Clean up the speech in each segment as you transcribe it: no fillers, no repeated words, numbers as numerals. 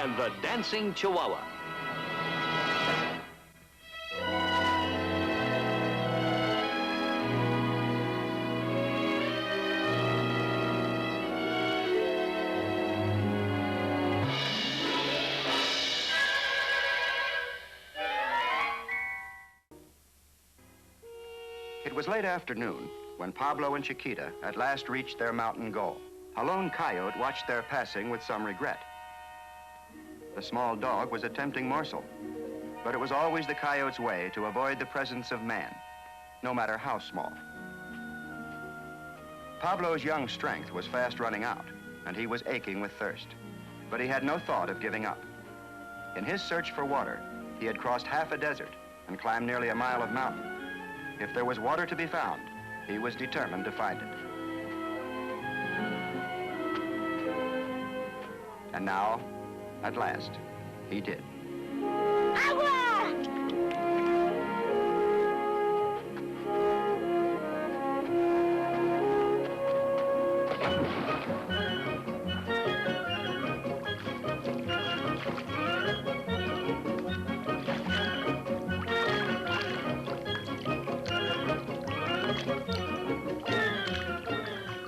and the Dancing Chihuahua. It was late afternoon when Pablo and Chiquita at last reached their mountain goal. A lone coyote watched their passing with some regret. The small dog was a tempting morsel, but it was always the coyote's way to avoid the presence of man, no matter how small. Pablo's young strength was fast running out, and he was aching with thirst, but he had no thought of giving up. In his search for water, he had crossed half a desert and climbed nearly a mile of mountain. If there was water to be found, he was determined to find it. And now, at last, he did. Agua!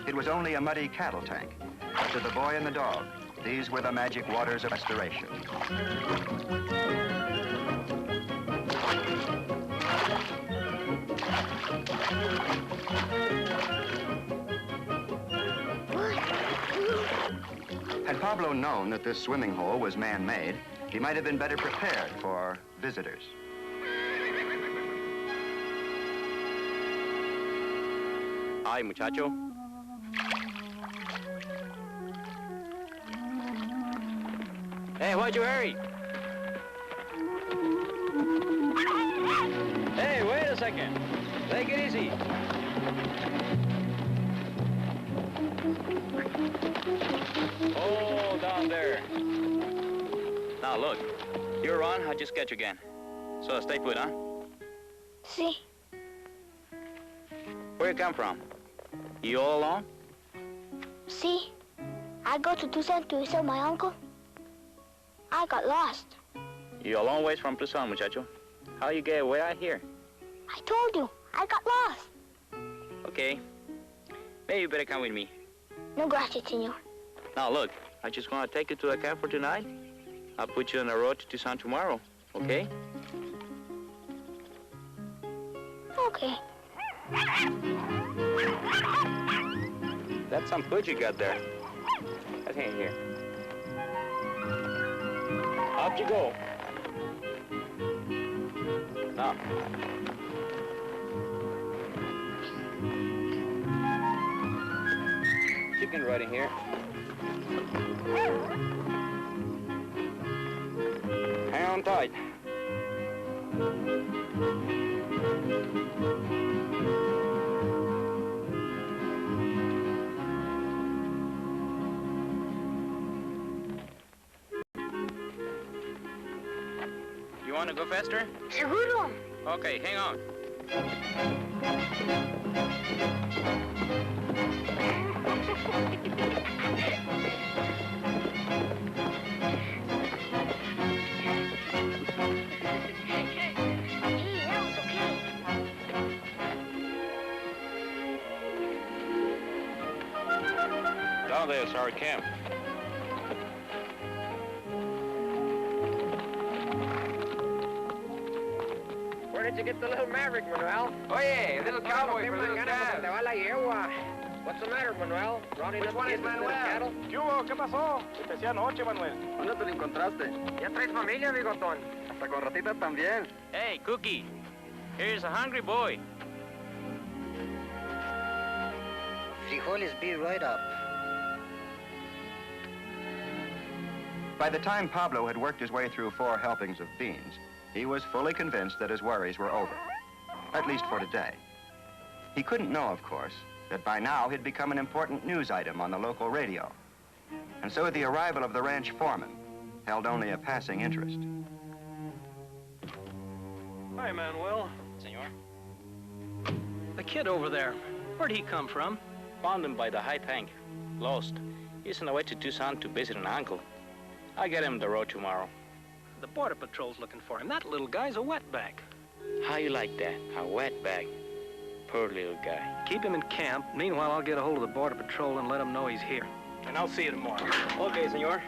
It was only a muddy cattle tank, but to the boy and the dog, these were the magic waters of restoration. Had Pablo known that this swimming hole was man-made, he might have been better prepared for visitors. Hi, muchacho. Hey, why'd you hurry? Hey, wait a second. Take it easy. Oh, down there. Now, look. You run, I'll just catch you again. So, stay put, huh? See. Where you come from? You all alone? See. I go to Tucson to visit my uncle. I got lost. You're a long ways from Tucson, muchacho. How you get away out here? I told you, I got lost. Okay. Maybe you better come with me. No gracias, senor. Now, look, I just want to take you to a camp for tonight. I'll put you on the road to Tucson tomorrow, okay? Okay. That's some food you got there. Let's hang here. Up you go. Now. Chicken right in here. Hang on tight. You want to go faster? Seguro. Okay, hang on. Down there's our camp. Where did you get the little maverick, Manuel? Oye, little cowboy for little calves. What's the matter, Manuel? Which one is Manuel? ¿Qué hubo? ¿Qué pasó? Te decía anoche, Manuel. ¿Dónde te lo encontraste? Ya traes familia, bigotón. Hasta con ratitas también. Hey, Cookie, here's a hungry boy. Frijoles be right up. By the time Pablo had worked his way through 4 helpings of beans, he was fully convinced that his worries were over, at least for today. He couldn't know, of course, that by now he'd become an important news item on the local radio. And so the arrival of the ranch foreman held only a passing interest. Hi, Manuel. Senor? The kid over there, where'd he come from? Found him by the high tank. Lost. He's on the way to Tucson to visit an uncle. I'll get him the road tomorrow. The Border Patrol's looking for him. That little guy's a wetback. How you like that? A wetback. Poor little guy. Keep him in camp. Meanwhile, I'll get a hold of the Border Patrol and let him know he's here. And I'll see you tomorrow. Okay, senor.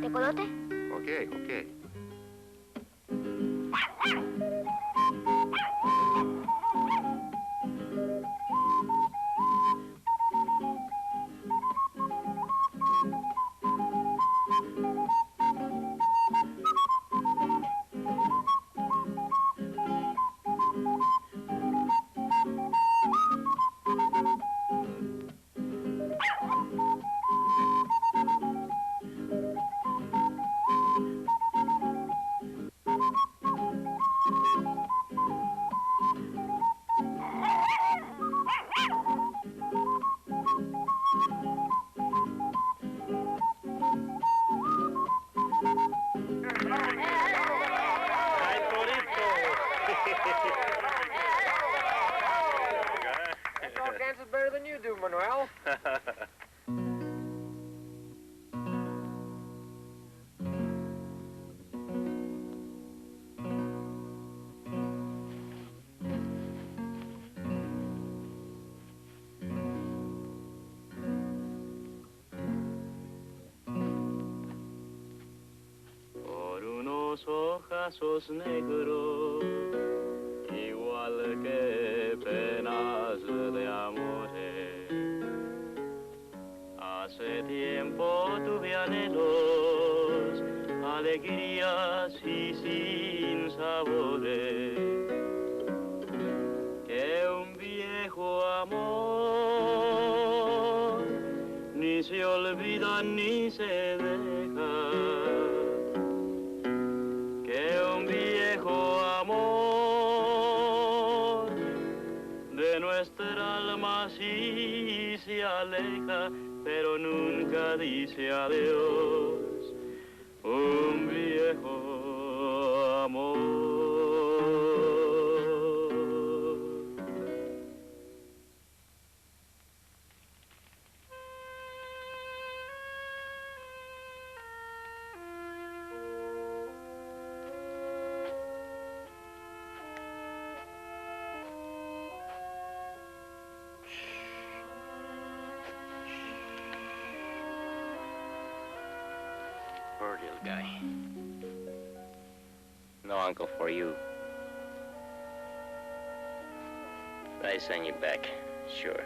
¿Tecolote? Okay, okay. That dog dances better than you do, Manuel. Por unos ojazos negros, igual que penas de amores. Hace tiempo tuve anhelos, alegrías y sin sabores. Que un viejo amor ni se olvida ni se deja. Que un viejo amor de nuestra alma sí se aleja, pero nunca dice adiós. Un viejo amor. Poor little guy. No uncle for you. I send you back, sure.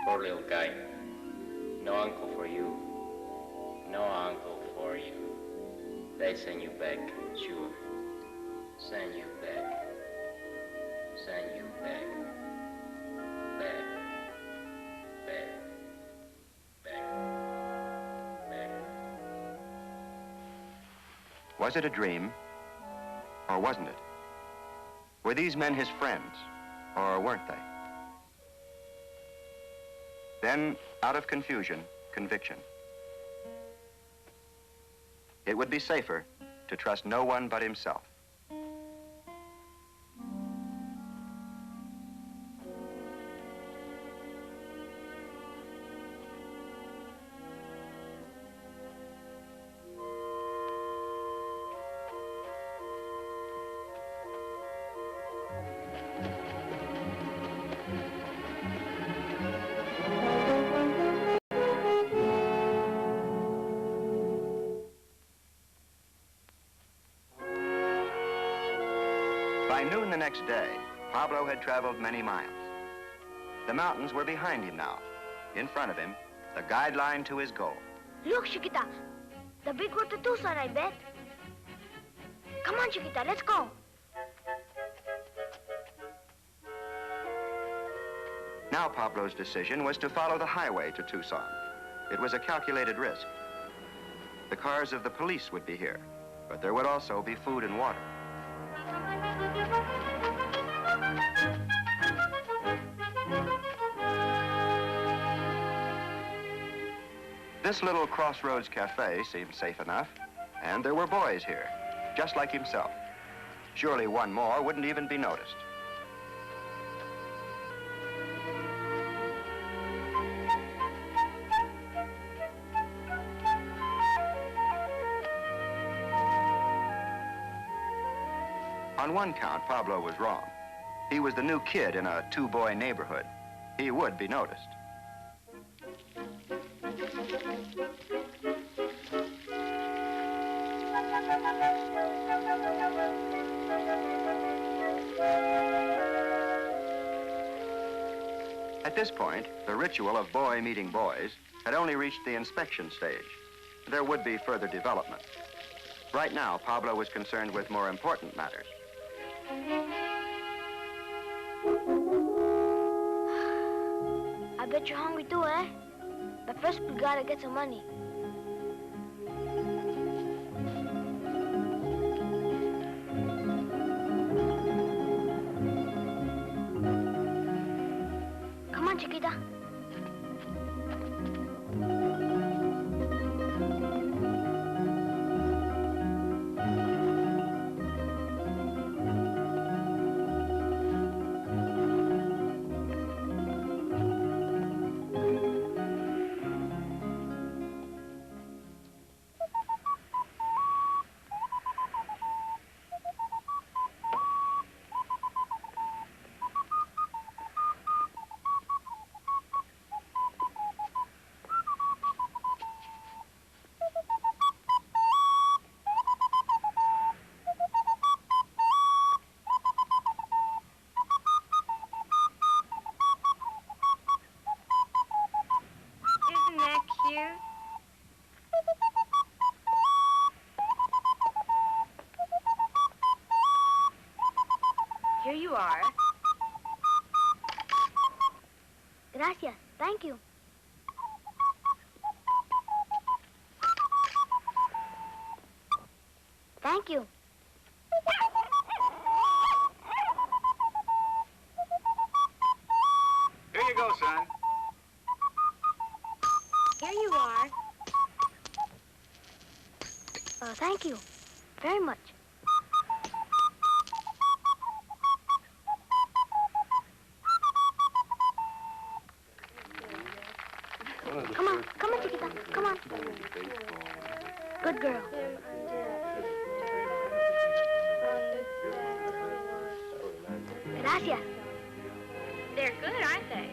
Poor little guy. No uncle for you. No uncle for you. They send you back, sure. Send you back. Send you back. Back. Back. Back. Back. Was it a dream? Or wasn't it? Were these men his friends? Or weren't they? Then, out of confusion, conviction. It would be safer to trust no one but himself. By noon the next day, Pablo had traveled many miles. The mountains were behind him now. In front of him, the guideline to his goal. Look, Chiquita. The big road to Tucson, I bet. Come on, Chiquita, let's go. Now Pablo's decision was to follow the highway to Tucson. It was a calculated risk. The cars of the police would be here, but there would also be food and water. This little crossroads cafe seemed safe enough, and there were boys here, just like himself. Surely one more wouldn't even be noticed. On one count, Pablo was wrong. He was the new kid in a two-boy neighborhood. He would be noticed. At this point, the ritual of boy meeting boys had only reached the inspection stage. There would be further development. Right now, Pablo was concerned with more important matters. I bet you're hungry too, eh? But first we gotta get some money. Come on, Chiquita. Here you are. Gracias. Thank you. Thank you. Here you go, son. Here you are. Thank you very much. Come on, Chiquita, come on. Good girl. Gracias. They're good, aren't they?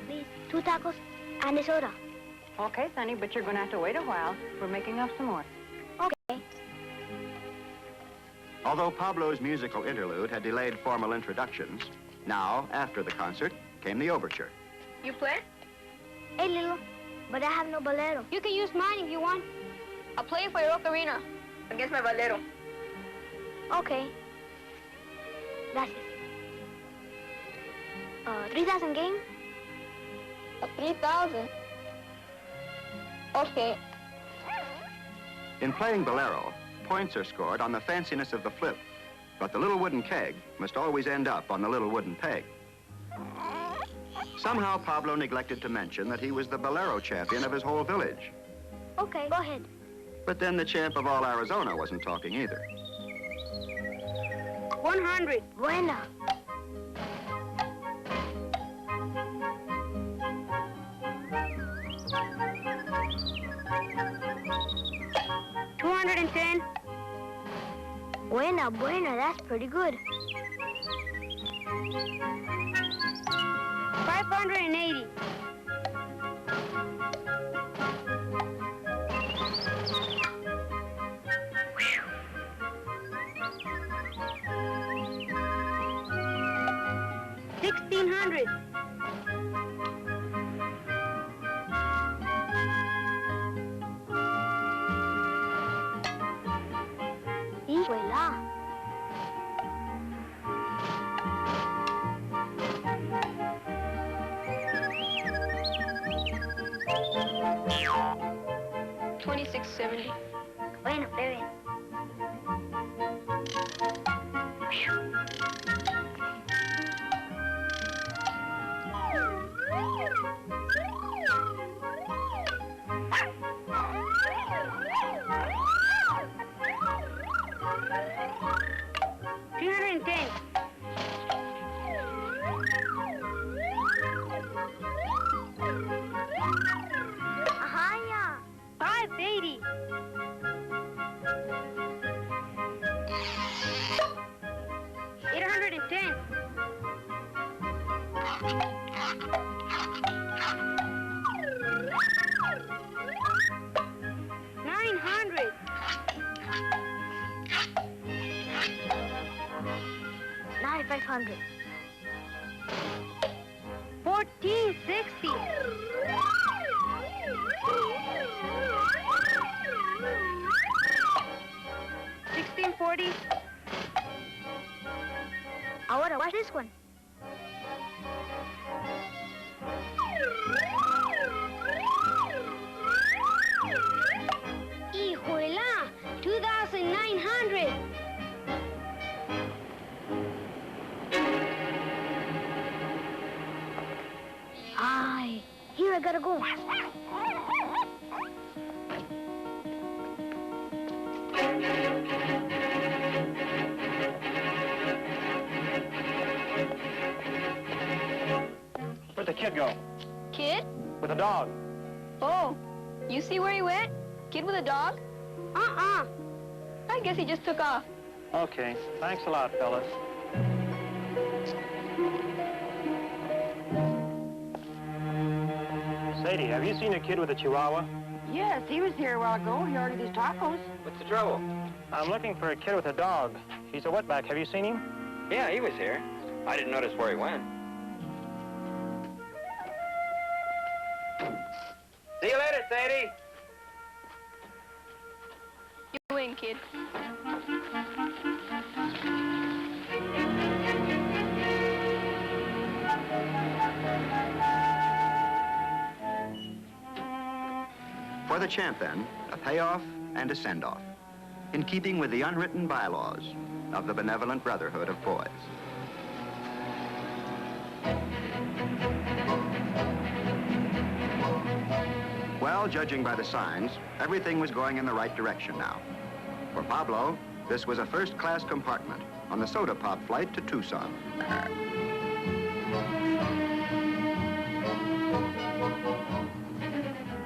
Please, 2 tacos and a soda. Okay, Sonny, but you're going to have to wait a while. We're making up some more. Okay. Although Pablo's musical interlude had delayed formal introductions, now, after the concert, came the overture. You play? Hey, Lilo, but I have no bolero. You can use mine if you want. I'll play it for your ocarina against my bolero. Okay. Gracias. 3,000 game? 3,000. Okay. In playing bolero, points are scored on the fanciness of the flip, but the little wooden keg must always end up on the little wooden peg. Somehow Pablo neglected to mention that he was the bolero champion of his whole village. Okay, go ahead. But then the champ of all Arizona wasn't talking either. 100. Buena. $210. Buena, buena, that's pretty good. 580. Whew. 1,600. like 70. Bueno, bebe. Ajá, 580. 810. 900. 9,500. 1460. 1640. Ahora, watch this one. Hijuela, 2,900. Ay, here I gotta go. Where'd the kid go? Kid? With a dog. Oh, you see where he went? Kid with a dog? Uh-uh. I guess he just took off. Okay, thanks a lot, fellas. Sadie, have you seen a kid with a Chihuahua? Yes, he was here a while ago. He ordered these tacos. What's the trouble? I'm looking for a kid with a dog. He's a wetback. Have you seen him? Yeah, he was here. I didn't notice where he went. See you later, Sadie. You win, kid. For the champ, then, a payoff and a send-off, in keeping with the unwritten bylaws of the Benevolent Brotherhood of Boys. Well, judging by the signs, everything was going in the right direction now. For Pablo, this was a first-class compartment on the soda pop flight to Tucson.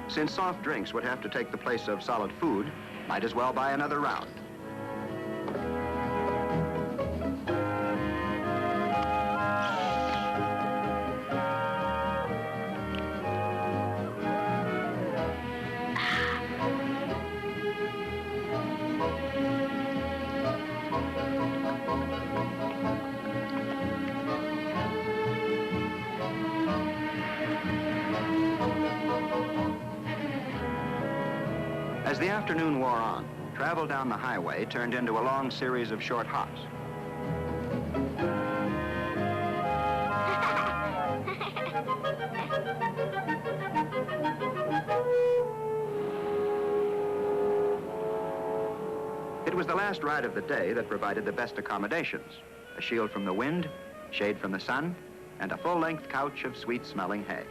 Since soft drinks would have to take the place of solid food, might as well buy another round. As the afternoon wore on, travel down the highway turned into a long series of short hops. It was the last ride of the day that provided the best accommodations: a shield from the wind, shade from the sun, and a full-length couch of sweet-smelling hay.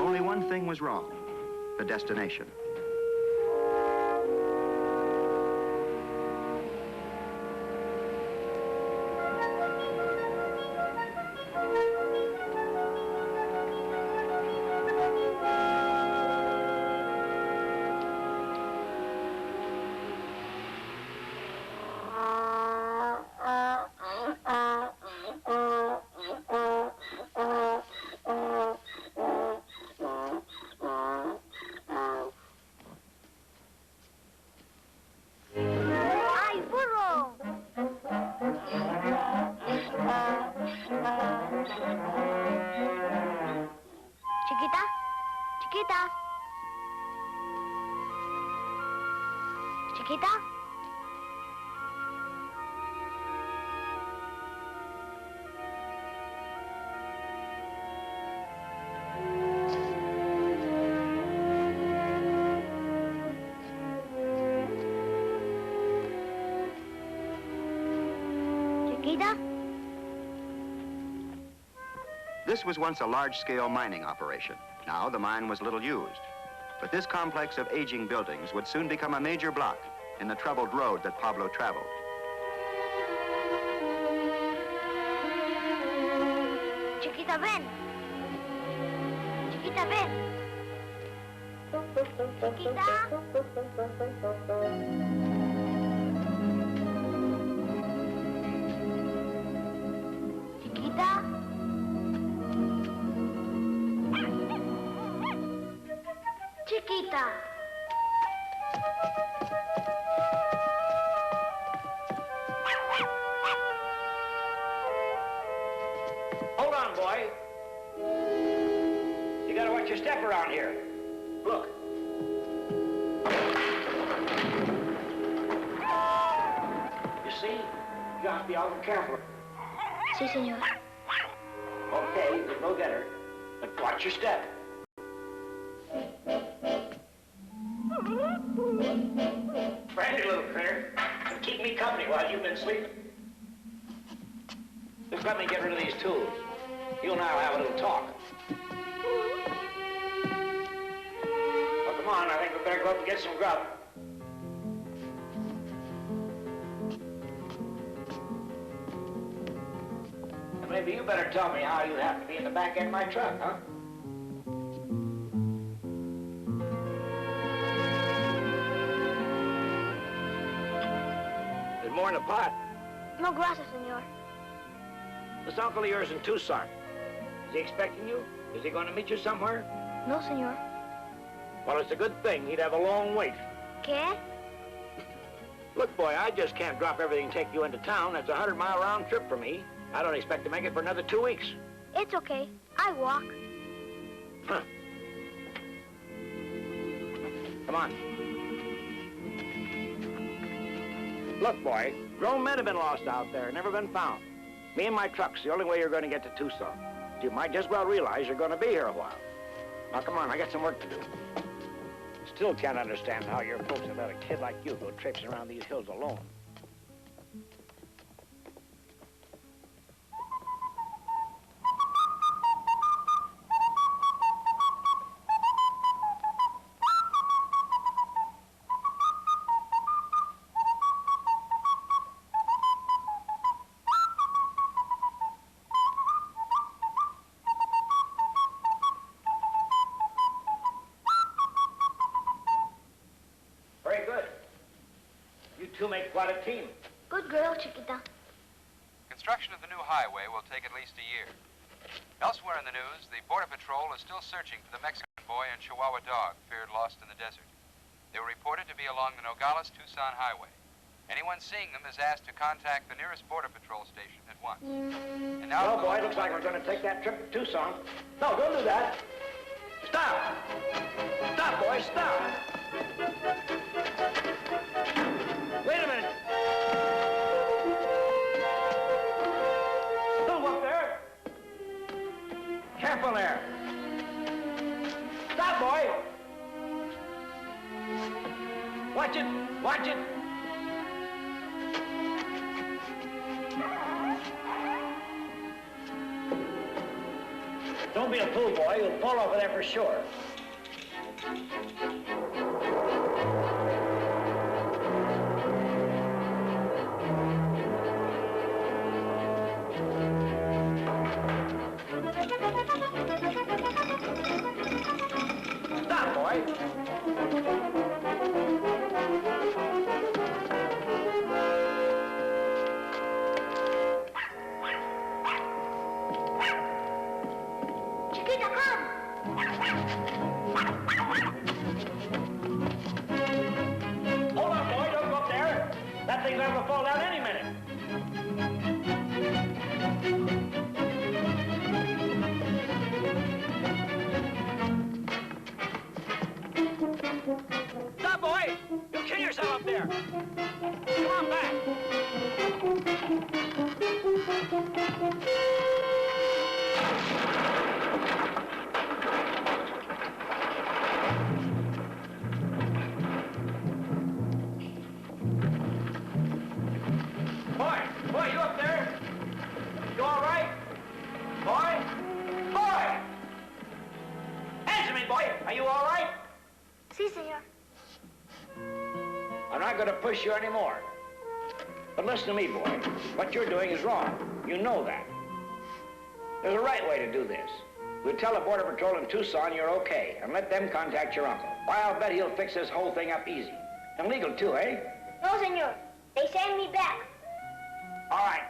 Only one thing was wrong: the destination. Chiquita, chiquita. Chiquita. Chiquita? This was once a large-scale mining operation. Now the mine was little used. But this complex of aging buildings would soon become a major block in the troubled road that Pablo traveled. Chiquita, ven. Chiquita, ven. Chiquita. Chiquita. Chiquita. Hold on, boy. You gotta watch your step around here. Look. You see? You have to be out careful. Sí, señor. Okay, we'll go get her. But watch your step. Brandy, little critter. Keep me company while you've been sleeping. Just let me get rid of these tools. You and I will have a little talk. Well, come on. I think we better go up and get some grub. And maybe you better tell me how you happen to be in the back end of my truck, huh? There's more in the pot. No gracias, señor. This uncle of yours in Tucson. Is he expecting you? Is he going to meet you somewhere? No, señor. Well, it's a good thing. He'd have a long wait. ¿Qué? Look, boy, I just can't drop everything and take you into town. That's a 100-mile round trip for me. I don't expect to make it for another 2 weeks. It's okay. I walk. Huh. Come on. Look, boy, grown men have been lost out there, never been found. Me and my truck's the only way you're going to get to Tucson. You might just well realize you're going to be here a while. Now, come on, I got some work to do. Still can't understand how your folks have let a kid like you go traipsing around these hills alone. You make quite a team. Good girl, Chiquita. Construction of the new highway will take at least a year. Elsewhere in the news, the Border Patrol is still searching for the Mexican boy and Chihuahua dog feared lost in the desert. They were reported to be along the Nogales-Tucson highway. Anyone seeing them is asked to contact the nearest Border Patrol station at once. And now, well, boy, looks like we're going to take that trip to Tucson. No, don't do that. Stop! Stop, boy, stop! Wait a minute. Don't go up there. Careful there. Stop, boy. Watch it. Watch it. Don't be a fool, boy. You'll fall over there for sure. Stop, boy. Chiquita, come. Hold on, boy. Don't go up there. That thing's liable to fall down any minute. Stop, boy! You'll kill yourself up there. Come on back. Boy, you up there? boy. Are you all right? Si, senor. I'm not going to push you anymore. But listen to me, boy. What you're doing is wrong. You know that. There's a right way to do this. We'll tell the Border Patrol in Tucson you're okay, and let them contact your uncle. Why, I'll bet he'll fix this whole thing up easy. And legal, too, eh? No, senor. They send me back. All right.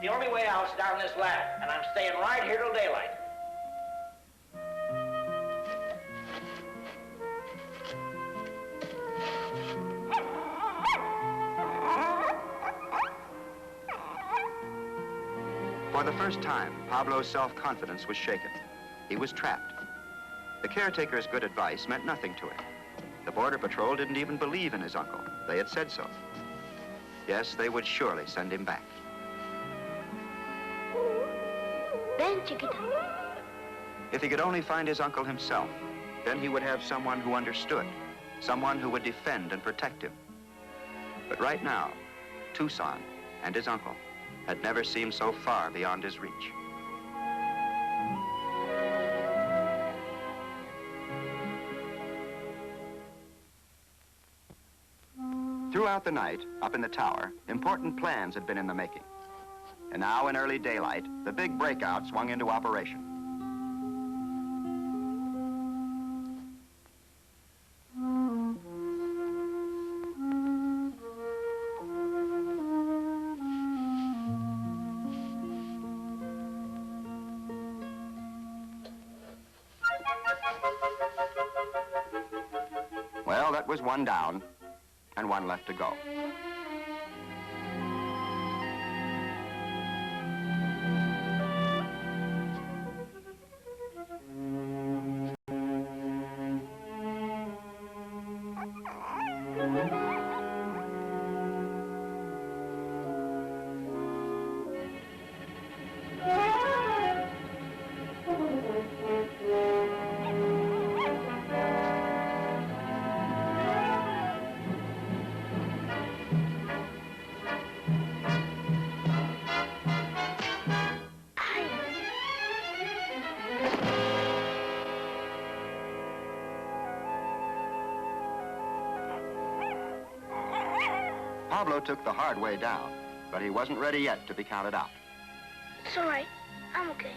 The only way out's down this ladder, and I'm staying right here till daylight. For the first time, Pablo's self-confidence was shaken. He was trapped. The caretaker's good advice meant nothing to him. The Border Patrol didn't even believe in his uncle. They had said so. Yes, they would surely send him back. Ven, chiquita. If he could only find his uncle himself, then he would have someone who understood, someone who would defend and protect him. But right now, Tucson and his uncle had never seemed so far beyond his reach. Throughout the night, up in the tower, important plans had been in the making. And now, in early daylight, the big breakout swung into operation. Well, that was one down, and one left to go. Pablo took the hard way down, but he wasn't ready yet to be counted out. It's all right. I'm okay.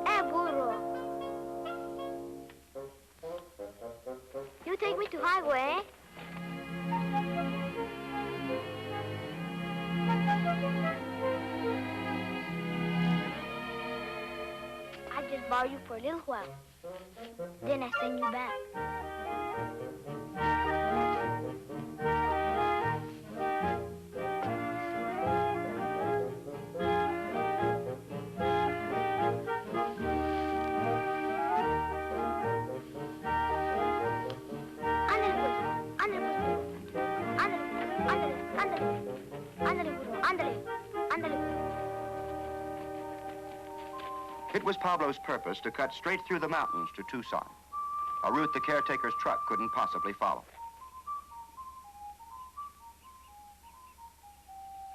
Hey, burro. You take me to highway, eh? I just borrow you for a little while. Then I send you back. It was Pablo's purpose to cut straight through the mountains to Tucson, a route the caretaker's truck couldn't possibly follow.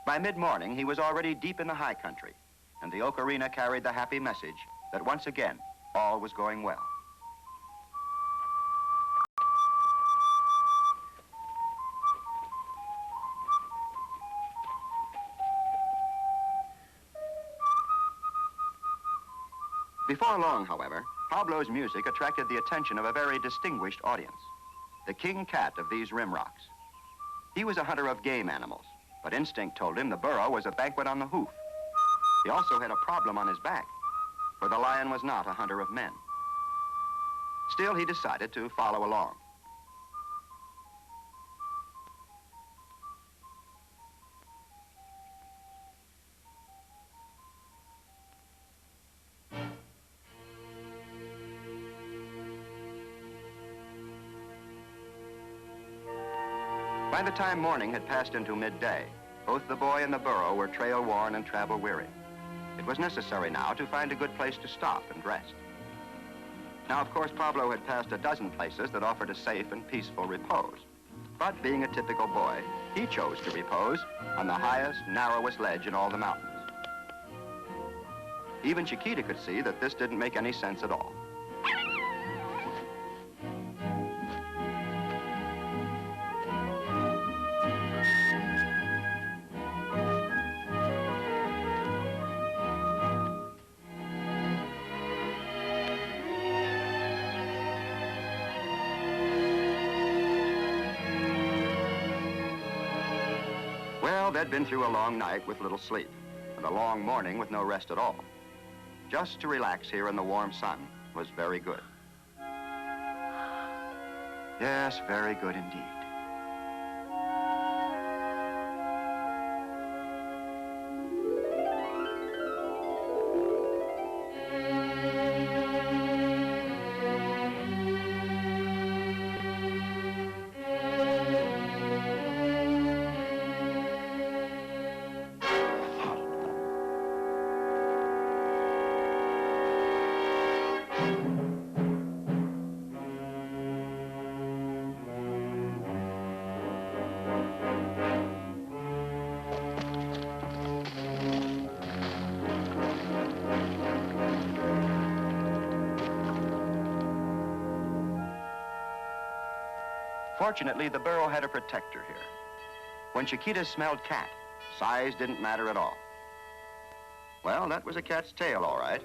By mid-morning, he was already deep in the high country, and the ocarina carried the happy message that once again, all was going well. Before long, however, Pablo's music attracted the attention of a very distinguished audience, the king cat of these rim rocks. He was a hunter of game animals, but instinct told him the burro was a banquet on the hoof. He also had a problem on his back, for the lion was not a hunter of men. Still, he decided to follow along. By the time morning had passed into midday, both the boy and the burro were trail-worn and travel-weary. It was necessary now to find a good place to stop and rest. Now, of course, Pablo had passed a dozen places that offered a safe and peaceful repose. But being a typical boy, he chose to repose on the highest, narrowest ledge in all the mountains. Even Chiquita could see that this didn't make any sense at all. Well, they'd been through a long night with little sleep, and a long morning with no rest at all. Just to relax here in the warm sun was very good. Yes, very good indeed. Fortunately, the burro had a protector here. When Chiquita smelled cat, size didn't matter at all. Well, that was a cat's tail, all right.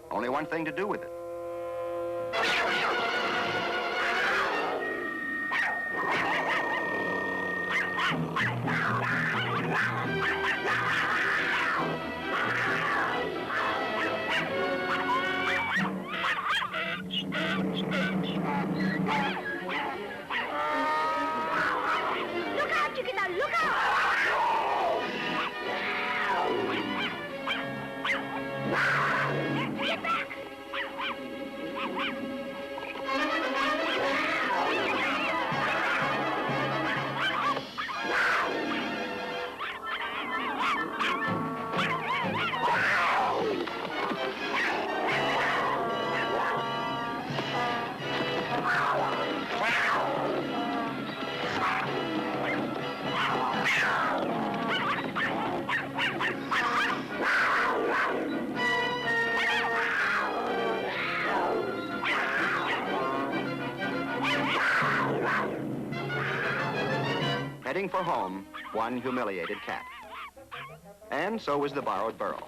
Only one thing to do with it. Heading for home, one humiliated cat. And so was the borrowed burro.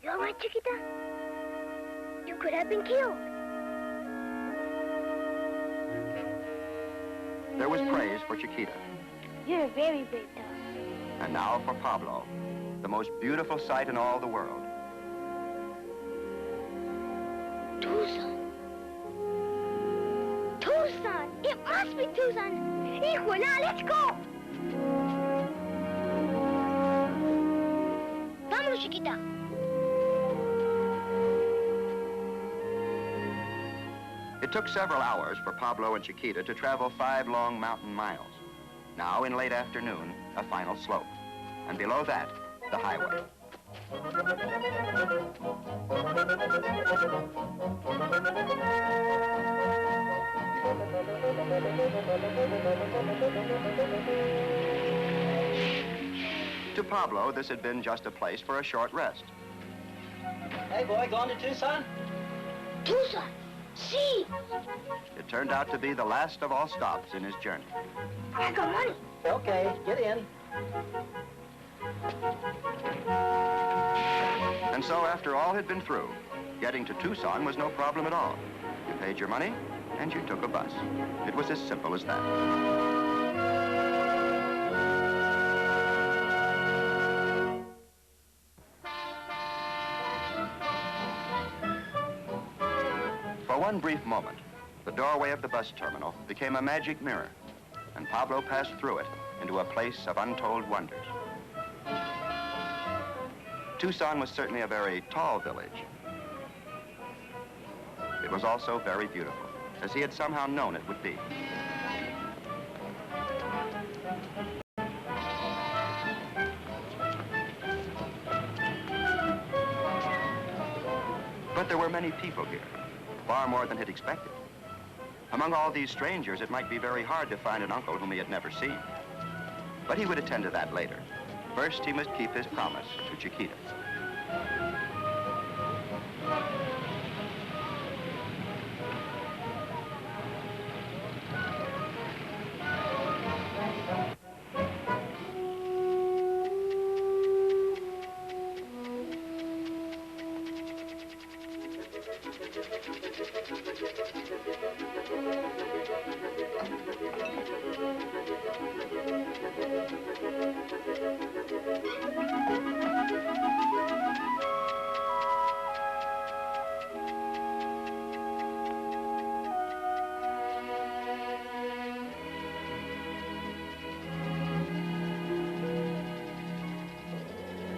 You all right, Chiquita? You could have been killed. There was praise for Chiquita. You're a very brave dog. And now for Pablo, the most beautiful sight in all the world. Tucson. Tucson! It must be Tucson! Hijuela, let's go! Vámonos, Chiquita. It took several hours for Pablo and Chiquita to travel 5 long mountain miles. Now, in late afternoon, a final slope. And below that, the highway. To Pablo, this had been just a place for a short rest. Hey, boy, going to Tucson? Tucson! See! It turned out to be the last of all stops in his journey. I got money. Okay, get in. And so, after all had been through, getting to Tucson was no problem at all. You paid your money, and you took a bus. It was as simple as that. For one brief moment, the doorway of the bus terminal became a magic mirror, and Pablo passed through it into a place of untold wonders. Tucson was certainly a very tall village. It was also very beautiful, as he had somehow known it would be. But there were many people here, far more than he'd expected. Among all these strangers, it might be very hard to find an uncle whom he had never seen. But he would attend to that later. First, he must keep his promise to Chiquita.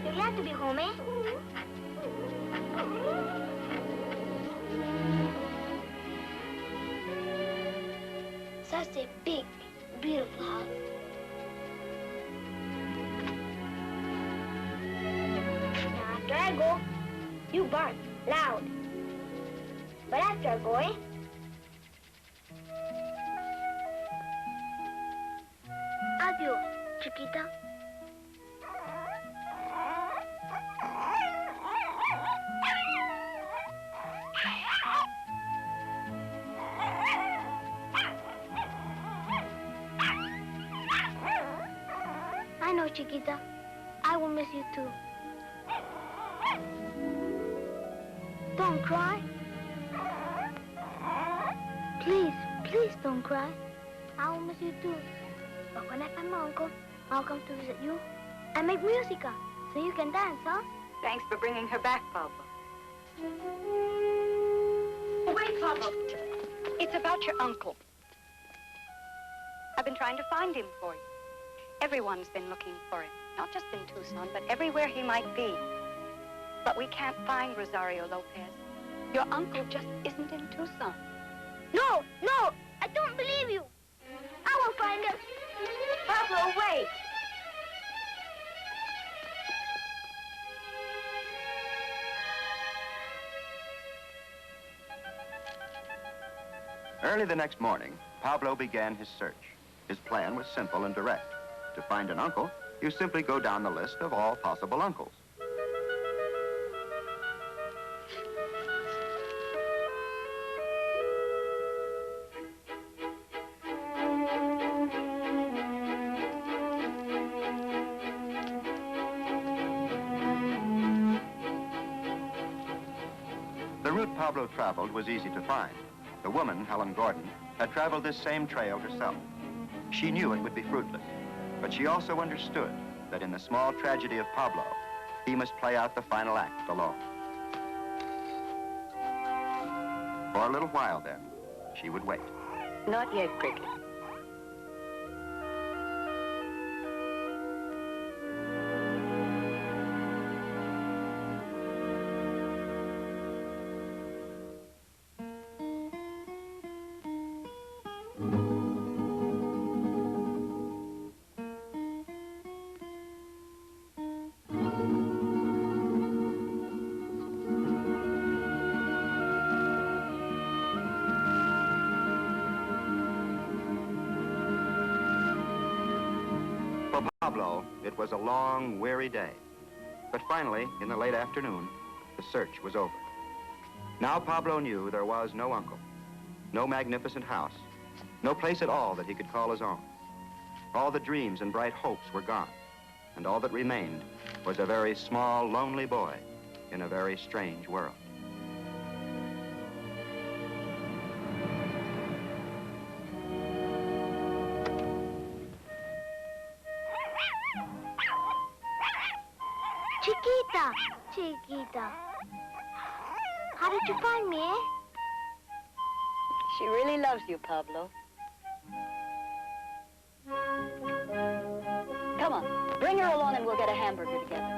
You're glad to be home, eh? Such a big, beautiful house. Now, after I go, you bark loud. But after I go, eh? Adios, Chiquita. I know, Chiquita. I will miss you too. Don't cry. Please, please don't cry. I will miss you too. But when I find my uncle, I'll come to visit you and make musica so you can dance, huh? Thanks for bringing her back, Pablo. Wait, Pablo. It's about your uncle. I've been trying to find him for you. Everyone's been looking for him, not just in Tucson, but everywhere he might be. But we can't find Rosario Lopez. Your uncle just isn't in Tucson. No, no, I don't believe you. I will find him. Pablo, wait. Early the next morning, Pablo began his search. His plan was simple and direct. To find an uncle, you simply go down the list of all possible uncles. The route Pablo traveled was easy to find. The woman, Helen Gordon, had traveled this same trail herself. She knew it would be fruitless, but she also understood that in the small tragedy of Pablo, he must play out the final act alone. For a little while, then, she would wait. Not yet, Cricket. For Pablo, it was a long, weary day. But finally, in the late afternoon, the search was over. Now Pablo knew there was no uncle, no magnificent house, no place at all that he could call his own. All the dreams and bright hopes were gone, and all that remained was a very small, lonely boy in a very strange world. Chiquita, Chiquita. How did you find me, eh? She really loves you, Pablo. Come on, bring her along and we'll get a hamburger together.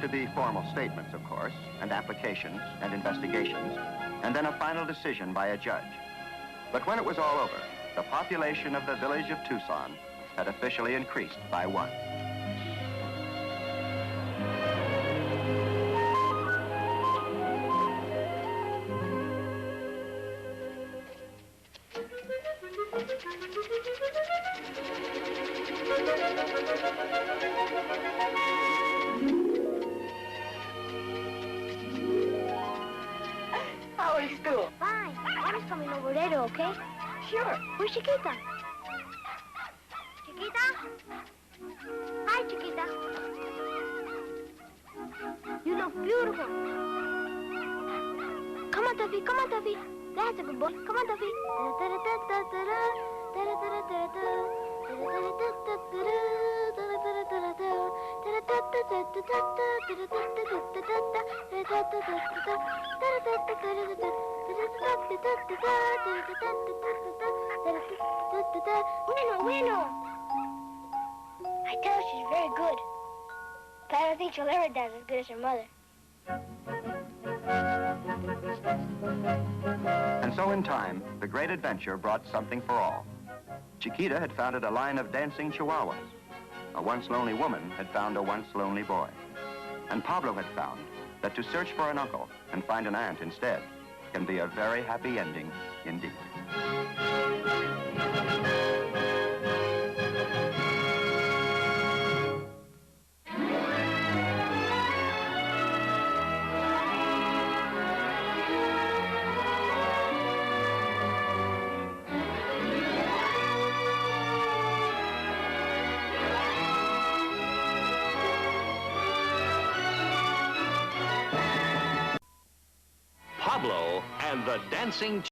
have to be formal statements, of course, and applications and investigations, and then a final decision by a judge. But when it was all over, the population of the village of Tucson had officially increased by 1. How is school? Fine. Mommy's coming over later, okay? Sure. Where's Chiquita? Chiquita? Hi, Chiquita. You look beautiful. Come on, Tuffy. Come on, Tuffy. That's a good boy. Come on, Tuffy. Bueno. I tell her she's very good. But I don't think she'll ever dance as good as her mother. And so in time, the great adventure brought something for all. Chiquita had founded a line of dancing chihuahuas. A once lonely woman had found a once lonely boy. And Pablo had found that to search for an uncle and find an aunt instead can be a very happy ending indeed. Pablo and the Dancing